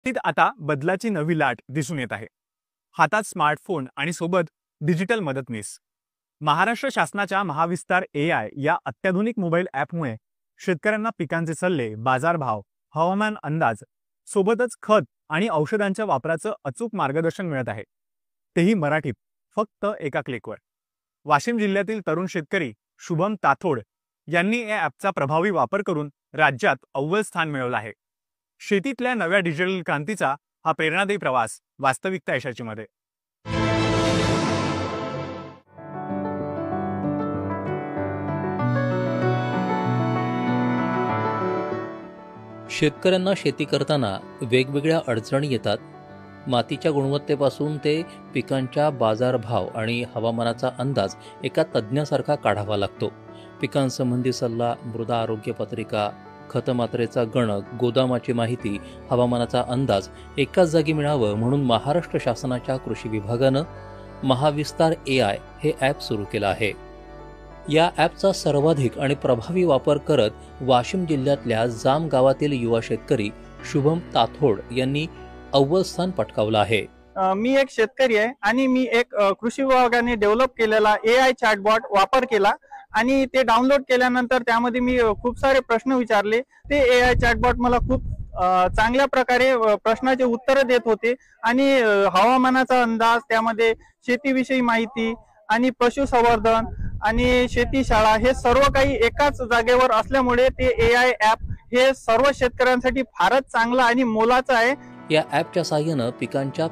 शेतीत आता बदलाची नवी लाट दिसून येत आहे। हातात स्मार्टफोन आणि सोबत डिजिटल मदतनीस। महाराष्ट्र शासनाच्या महाविस्तार AI या अत्याधुनिक मोबाईल ॲपमुळे शेतकऱ्यांना पिकांचे सल्ले, बाजारभाव, हवामान अंदाज सोबतच खत आणि औषधांच्या वापराचं अचूक मार्गदर्शन मिळत आहे, तेही मराठीत, फक्त एका क्लिकवर। वाशिम जिल्ह्यातील तरुण शेतकरी शुभम ताथोड यांनी या ॲपचा प्रभावी वापर करून राज्यात अव्वल स्थान मिळवलं आहे। शेतीतल्या नव्या डिजिटल क्रांतीचा हा प्रेरणादायी प्रवास वास्तविकता यशाची मध्ये। शेतकऱ्यांना शेती करताना वेगवेगळ्या अडचणी येतात। मातीच्या गुणवत्तेपासून ते पिकांच्या बाजारभाव आणि हवामानाचा अंदाज एका तज्ज्ञासारखा काढावा लागतो। पिकांसंबंधी सल्ला, मृदा आरोग्य पत्रिका, खतमात्रेचा गणक, गोदामाची माहिती, हवामानाचा अंदाज एकाच जागी मिळावं म्हणून महाराष्ट्र शासनाच्या कृषी विभागानं महाविस्तार AI हे ॲप सुरू केलं आहे। या ॲपचा सर्वाधिक आणि प्रभावी वापर करत वाशिम जिल्ह्यातल्या जाम गावातील युवा शेतकरी शुभम ताथोड यांनी अव्वल स्थान पटकावलं आहे। मी एक शेतकरी आहे आणि मी एक कृषी विभागाने डेव्हलप केलेला AI चॅटबॉट वापर केला आणि ते डाउनलोड केल्यानंतर त्यामध्ये मी खूप सारे प्रश्न विचारले। ते AI चॅटबॉट मला खूप चांगल्या प्रकारे प्रश्नाचे उत्तर देत होते आणि हवामानाचा अंदाज, त्यामध्ये शेतीविषयी माहिती आणि पशुसंवर्धन आणि शेती शाळा हे सर्व काही एकाच जागेवर असल्यामुळे ते AI ॲप हे सर्व शेतकऱ्यांसाठी फारच चांगलं आणि मोलाचं आहे। या ॲपच्या साहाय्यानं पिकांच्या